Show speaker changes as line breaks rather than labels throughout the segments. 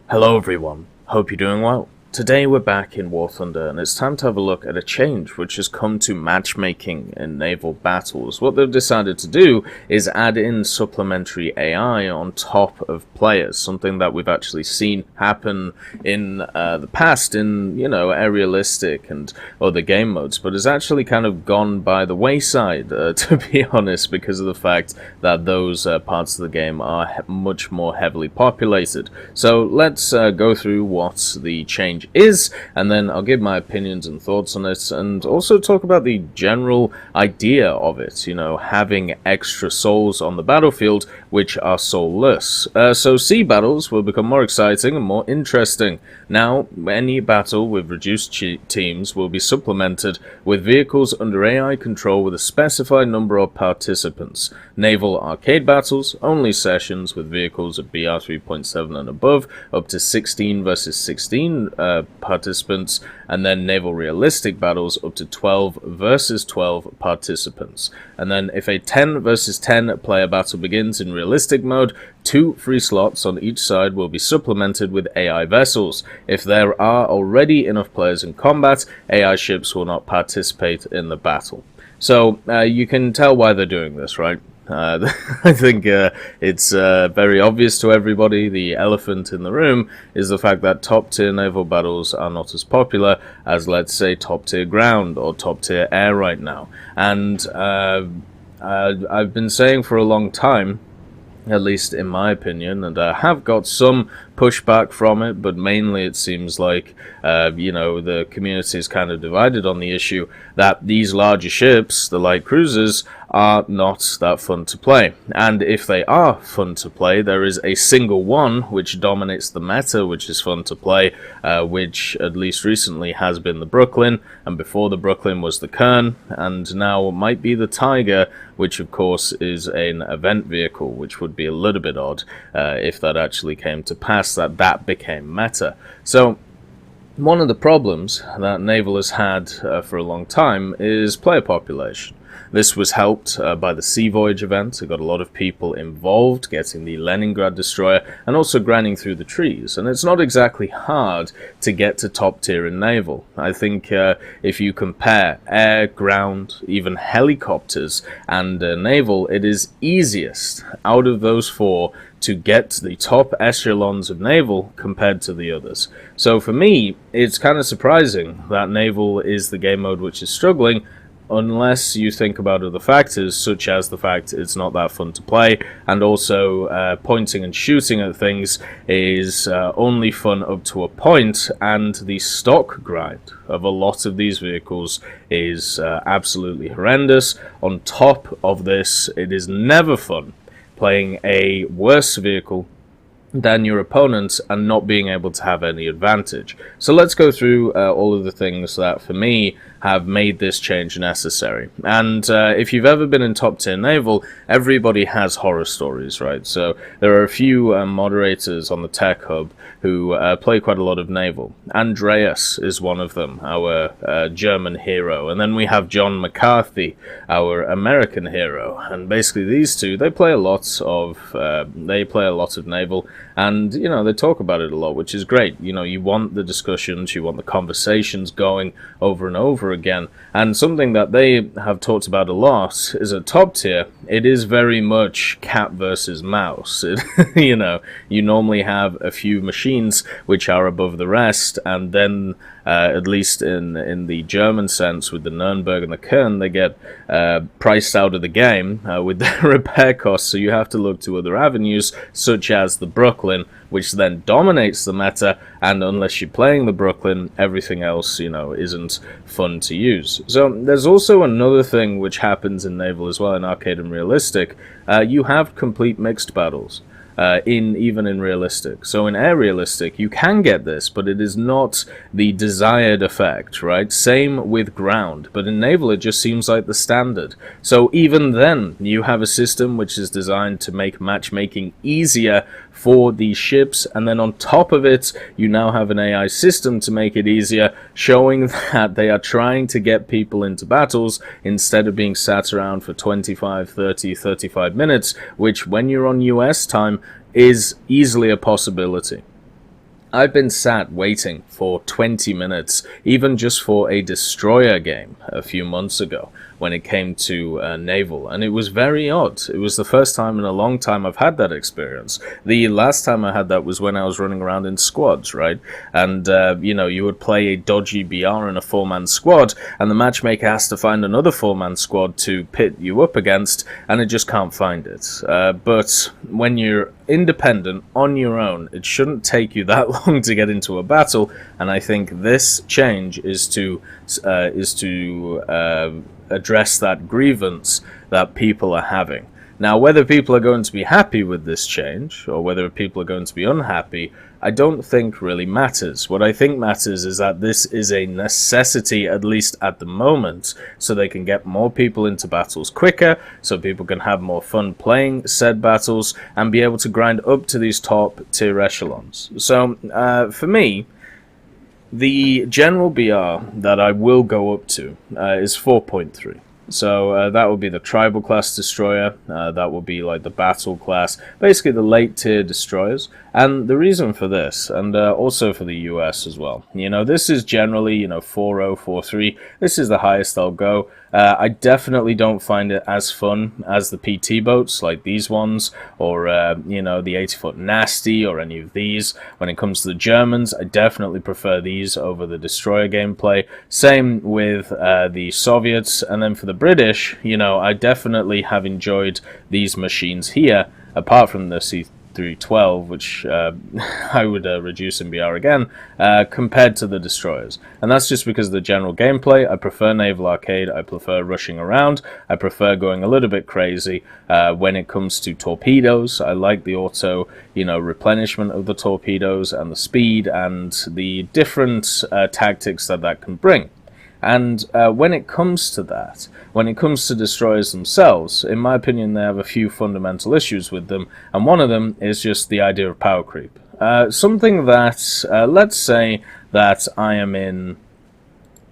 Hello everyone, hope you're doing well. Today we're back in War Thunder, and it's time to have a look at a change which has come to matchmaking in naval battles. What they've decided to do is add in supplementary AI on top of players, something that we've actually seen happen in the past in, aerialistic and other game modes, but has actually kind of gone by the wayside, to be honest, because of the fact that those parts of the game are much more heavily populated. So let's go through what the change is, and then I'll give my opinions and thoughts on it, and also talk about the general idea of it, having extra souls on the battlefield which are soulless. So sea battles will become more exciting and more interesting. Now, any battle with reduced teams will be supplemented with vehicles under AI control with a specified number of participants. Naval arcade battles, only sessions with vehicles of BR 3.7 and above, up to 16 versus 16 participants, and then naval realistic battles up to 12 versus 12 participants. And then if a 10 versus 10 player battle begins in realistic mode, 2 free slots on each side will be supplemented with AI vessels. If there are already enough players in combat, AI ships will not participate in the battle. So you can tell why they're doing this, right? I think it's very obvious to everybody. The elephant in the room is the fact that top-tier naval battles are not as popular as, let's say, top-tier ground or top-tier air right now. And I've been saying for a long time, at least in my opinion, and I have got some pushback from it, but mainly it seems like, the community is kind of divided on the issue that these larger ships, the light cruisers, are not that fun to play. And if they are fun to play, there is a single one which dominates the meta, which is fun to play, which at least recently has been the Brooklyn, and before the Brooklyn was the Kern, and now might be the Tiger, which of course is an event vehicle, which would be a little bit odd if that actually came to pass, that became meta. So one of the problems that Naval has had for a long time is player population. This was helped by the Sea Voyage event. It got a lot of people involved, getting the Leningrad destroyer, and also grinding through the trees. And it's not exactly hard to get to top tier in naval. I think if you compare air, ground, even helicopters, and naval, it is easiest out of those four to get to the top echelons of naval compared to the others. So for me, it's kind of surprising that naval is the game mode which is struggling, unless you think about other factors, such as the fact it's not that fun to play, and also pointing and shooting at things is only fun up to a point, and the stock grind of a lot of these vehicles is absolutely horrendous. On top of this, it is never fun playing a worse vehicle than your opponents and not being able to have any advantage. So let's go through all of the things that for me have made this change necessary. And if you've ever been in top tier naval, everybody has horror stories, right? So there are a few moderators on the Tech Hub who play quite a lot of naval. Andreas is one of them, our German hero, and then we have John McCarthy, our American hero. And basically these two, they play a lot of naval, and they talk about it a lot, which is great. You want the discussions, you want the conversations going over and over again. And something that they have talked about a lot is at top tier, it is very much cat versus mouse. You normally have a few machines which are above the rest, and then at least in the German sense with the Nürnberg and the Kern, they get priced out of the game with their repair costs, so you have to look to other avenues such as the Brooklyn, which then dominates the meta, and unless you're playing the Brooklyn, everything else, isn't fun to use. So there's also another thing which happens in naval as well, in arcade and realistic. You have complete mixed battles. Even in realistic. So in air realistic, you can get this, but it is not the desired effect, right? Same with ground, but in naval it just seems like the standard. So even then, you have a system which is designed to make matchmaking easier for these ships, and then on top of it you now have an AI system to make it easier, showing that they are trying to get people into battles instead of being sat around for 25, 30, 35 minutes, which when you're on US time is easily a possibility. I've been sat waiting for 20 minutes, even just for a destroyer game a few months ago when it came to Naval, and it was very odd. It was the first time in a long time I've had that experience. The last time I had that was when I was running around in squads, right? And, you know, you would play a dodgy BR in a 4-man squad, and the matchmaker has to find another 4-man squad to pit you up against, and it just can't find it. But when you're independent, on your own, it shouldn't take you that long to get into a battle, and I think this change is to address that grievance that people are having. Now, whether people are going to be happy with this change, or whether people are going to be unhappy, I don't think really matters. What I think matters is that this is a necessity, at least at the moment, so they can get more people into battles quicker, so people can have more fun playing said battles, and be able to grind up to these top tier echelons. So, for me, the general BR that I will go up to is 4.3. So that will be the tribal class destroyer, that will be like the battle class, basically the late tier destroyers. And the reason for this, and also for the US as well, you know, this is generally, you know, 4.0, 4.3, this is the highest I'll go. I definitely don't find it as fun as the PT boats, like these ones, or, you know, the 80-foot Nasty, or any of these. When it comes to the Germans, I definitely prefer these over the destroyer gameplay. Same with the Soviets, and then for the British, you know, I definitely have enjoyed these machines here, apart from the C312, which I would reduce in BR again, compared to the destroyers. And that's just because of the general gameplay. I prefer Naval Arcade, I prefer rushing around, I prefer going a little bit crazy. When it comes to torpedoes, I like the auto, you know, replenishment of the torpedoes, and the speed, and the different tactics that can bring. And when it comes to that, when it comes to destroyers themselves, in my opinion, they have a few fundamental issues with them, and one of them is just the idea of power creep. Something that, let's say that I am in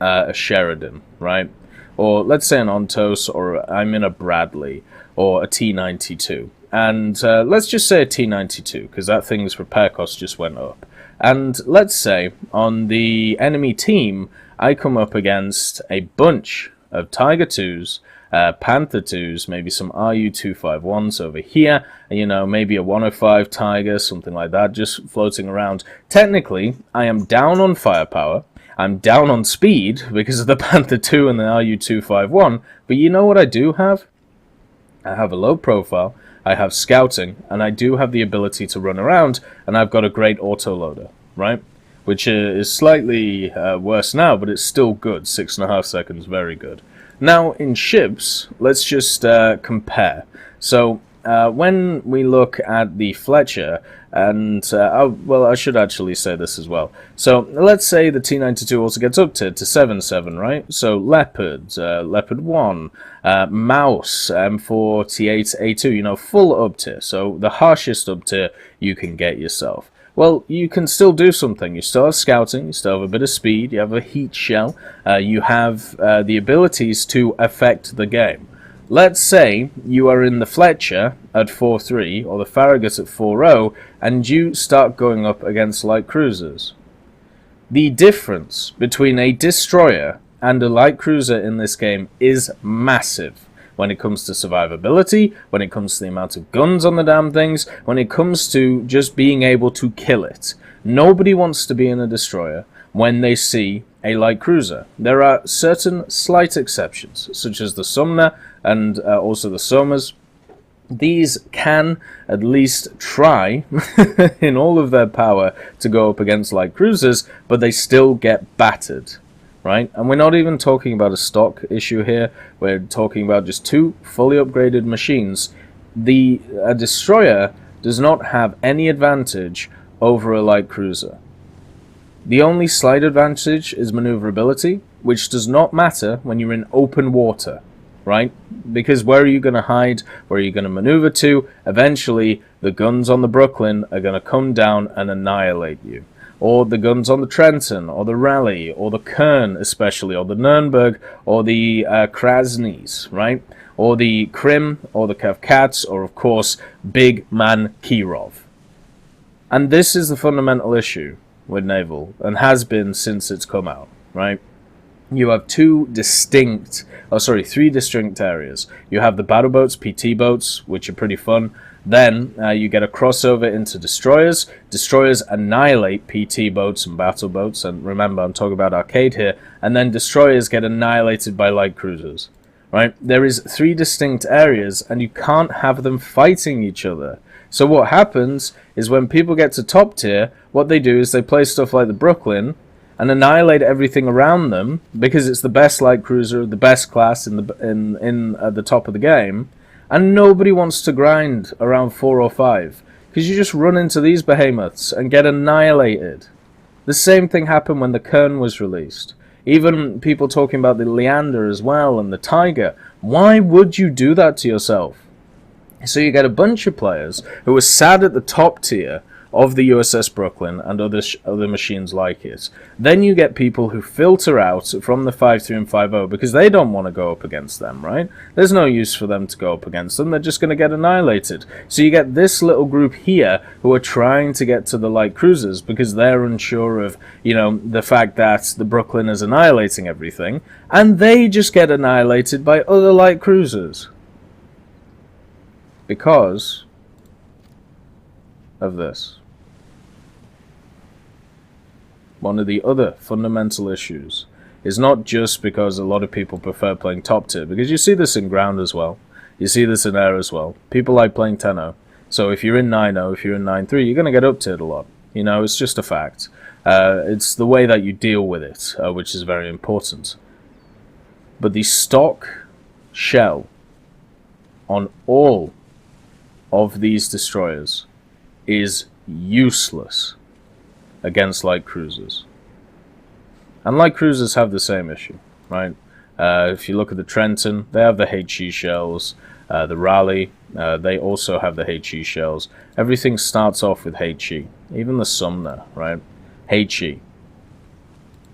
a Sheridan, right? Or let's say an Ontos, or I'm in a Bradley, or a T-92. And let's just say a T-92, because that thing's repair cost just went up. And let's say on the enemy team, I come up against a bunch of Tiger 2s, Panther 2s, maybe some RU-251s over here, you know, maybe a 105 Tiger, something like that, just floating around. Technically, I am down on firepower, I'm down on speed because of the Panther 2 and the RU-251, but you know what I do have? I have a low profile, I have scouting, and I do have the ability to run around, and I've got a great autoloader, right? Which is slightly worse now, but it's still good. 6.5 seconds, very good. Now, in ships, let's just compare. So, when we look at the Fletcher, and, well, I should actually say this as well. So, let's say the T-92 also gets up to 7.7, right? So, Leopard, Leopard 1, Mouse, M4, T8, A2, you know, full up tier. So, the harshest up tier you can get yourself. Well, you can still do something. You still have scouting, you still have a bit of speed, you have a heat shell, you have the abilities to affect the game. Let's say you are in the Fletcher at 4.3 or the Farragut at 4.0 and you start going up against light cruisers. The difference between a destroyer and a light cruiser in this game is massive. When it comes to survivability, when it comes to the amount of guns on the damn things, when it comes to just being able to kill it. Nobody wants to be in a destroyer when they see a light cruiser. There are certain slight exceptions, such as the Sumner and also the Somers. These can at least try, in all of their power, to go up against light cruisers, but they still get battered. Right? And we're not even talking about a stock issue here. We're talking about just two fully upgraded machines. A destroyer does not have any advantage over a light cruiser. The only slight advantage is maneuverability, which does not matter when you're in open water. right? Because where are you going to hide? Where are you going to maneuver to? Eventually, the guns on the Brooklyn are going to come down and annihilate you. Or the guns on the Trenton, or the Raleigh, or the Kern especially, or the Nuremberg, or the Krasnys, right? Or the Krim, or the Kavkats, or of course, Big Man Kirov. And this is the fundamental issue with Naval, and has been since it's come out, right? You have three distinct areas. You have the battle boats, PT boats, which are pretty fun. Then you get a crossover into destroyers. Destroyers annihilate PT boats and battle boats, and remember, I'm talking about arcade here. And then destroyers get annihilated by light cruisers, right? There is three distinct areas, and you can't have them fighting each other. So what happens is when people get to top tier, what they do is they play stuff like the Brooklyn and annihilate everything around them because it's the best light cruiser, the best class in the top of the game, and nobody wants to grind around 4 or 5 because you just run into these behemoths and get annihilated. The same thing happened when the Kern was released. Even people talking about the Leander as well and the Tiger. Why would you do that to yourself? So you get a bunch of players who are sat at the top tier of the USS Brooklyn and other machines like it. Then you get people who filter out from the 5.3 and 5.0 because they don't want to go up against them, right? There's no use for them to go up against them. They're just going to get annihilated. So you get this little group here who are trying to get to the light cruisers because they're unsure of, the fact that the Brooklyn is annihilating everything, and they just get annihilated by other light cruisers. Because of this. One of the other fundamental issues is not just because a lot of people prefer playing top tier, because you see this in ground as well. You see this in air as well. People like playing 10-0. So if you're in 9-0, if you're in 9-3, you're going to get up tiered a lot. It's just a fact. It's the way that you deal with it, which is very important. But the stock shell on all of these destroyers is useless against light cruisers. And light cruisers have the same issue, right? If you look at the Trenton, they have the HE shells. The Raleigh, they also have the HE shells. Everything starts off with HE. Even the Sumner, right? HE.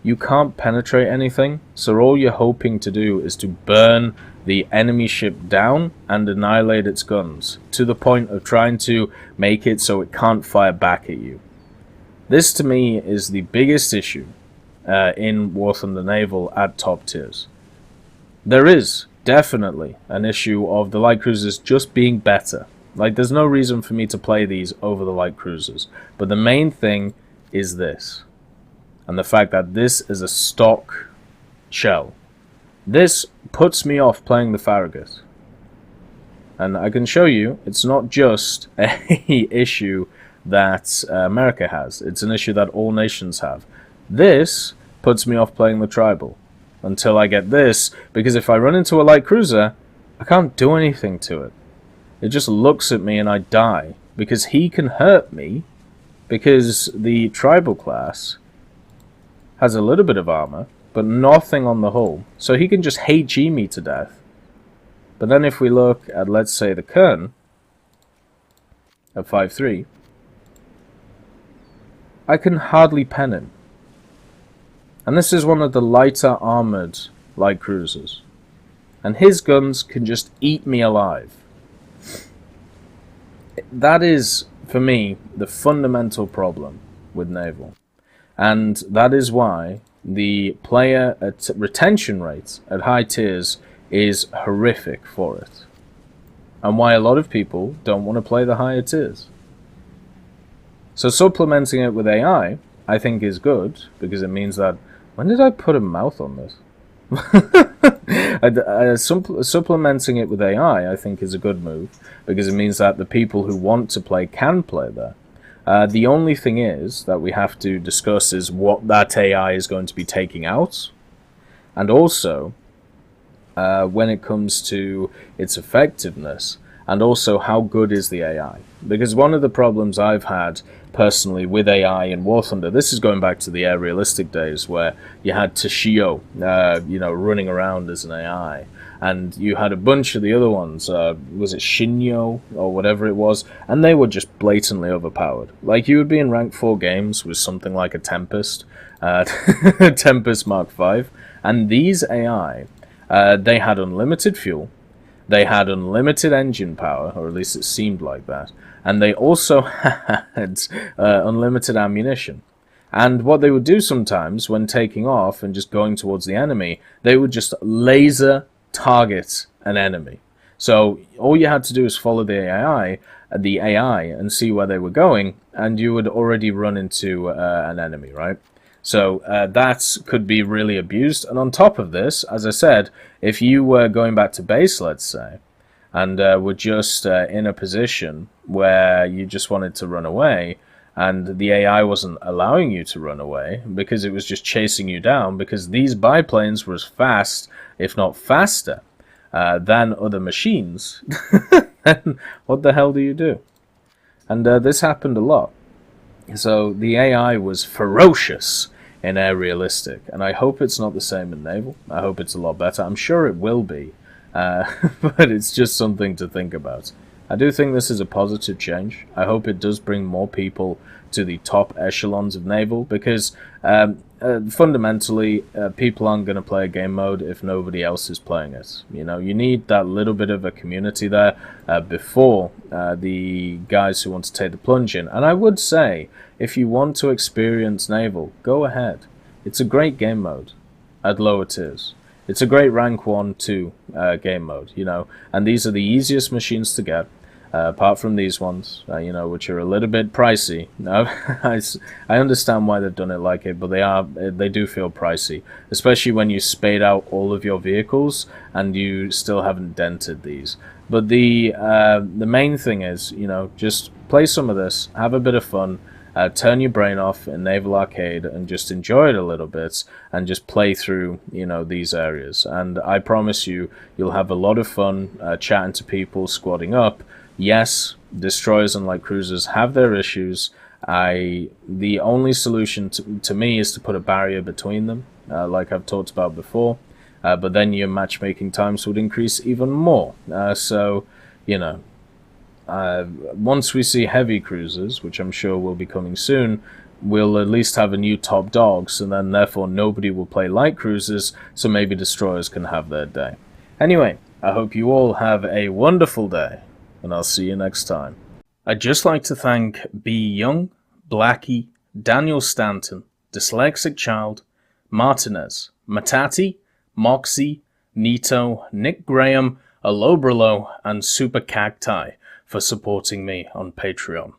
You can't penetrate anything, so all you're hoping to do is to burn the enemy ship down and annihilate its guns, to the point of trying to make it so it can't fire back at you. This, to me, is the biggest issue in War Thunder Naval at top tiers. There is definitely an issue of the light cruisers just being better. Like, there's no reason for me to play these over the light cruisers. But the main thing is this. And the fact that this is a stock shell. This puts me off playing the Farragut. And I can show you, it's not just a issue that America has. It's an issue that all nations have. This puts me off playing the Tribal until I get this, because if I run into a light cruiser, I can't do anything to it. It just looks at me and I die, because he can hurt me, because the Tribal class has a little bit of armor, but nothing on the hull. So he can just HE me to death. But then if we look at, let's say, the Kern at 5.3, I can hardly pen him. And this is one of the lighter armored light cruisers. And his guns can just eat me alive. That is, for me, the fundamental problem with Naval. And that is why the player retention rate at high tiers is horrific for it. And why a lot of people don't want to play the higher tiers. So supplementing it with AI, I think, is good, because it means that... When did I put a mouth on this? Supplementing it with AI, I think, is a good move, because it means that the people who want to play can play there. The only thing is that we have to discuss is what that AI is going to be taking out, and also when it comes to its effectiveness, and also how good is the AI. Because one of the problems I've had personally with AI in War Thunder, this is going back to the air realistic days where you had Toshio, running around as an AI, and you had a bunch of the other ones, was it Shinyo or whatever it was, and they were just blatantly overpowered. Like, you would be in rank 4 games with something like a Tempest, Tempest Mark V, and these AI, they had unlimited fuel, they had unlimited engine power, or at least it seemed like that, and they also had unlimited ammunition. And what they would do sometimes when taking off and just going towards the enemy, they would just laser target an enemy. So all you had to do is follow the AI and see where they were going, and you would already run into an enemy, right? So that could be really abused. And on top of this, as I said, if you were going back to base, let's say, and were just in a position where you just wanted to run away, and the AI wasn't allowing you to run away because it was just chasing you down, because these biplanes were as fast, if not faster, than other machines, then what the hell do you do? And this happened a lot. So the AI was ferocious in air realistic, and I hope it's not the same in naval. I hope it's a lot better. I'm sure it will be, but it's just something to think about. I do think this is a positive change. I hope it does bring more people to the top echelons of naval, because fundamentally people aren't going to play a game mode if nobody else is playing it. You know, you need that little bit of a community there before the guys who want to take the plunge in. And I would say, if you want to experience naval, go ahead. It's a great game mode at lower tiers. It's a great rank 1, 2 game mode, you know, and these are the easiest machines to get. Apart from these ones, which are a little bit pricey. No, I understand why they've done it like it, but they do feel pricey, especially when you spade out all of your vehicles and you still haven't dented these. But the main thing is, just play some of this, have a bit of fun, turn your brain off in Naval Arcade and just enjoy it a little bit, and just play through, these areas. And I promise you'll have a lot of fun chatting to people, squadding up. Yes, destroyers and light cruisers have their issues. The only solution to me is to put a barrier between them, like I've talked about before. But then your matchmaking times would increase even more. Once we see heavy cruisers, which I'm sure will be coming soon, we'll at least have a new top dogs, and then therefore nobody will play light cruisers, so maybe destroyers can have their day. Anyway, I hope you all have a wonderful day, and I'll see you next time. I'd just like to thank B. Young, Blackie, Daniel Stanton, Dyslexic Child, Martinez, Matati, Moxie, Nito, Nick Graham, Alobralo, and Super Cacti for supporting me on Patreon.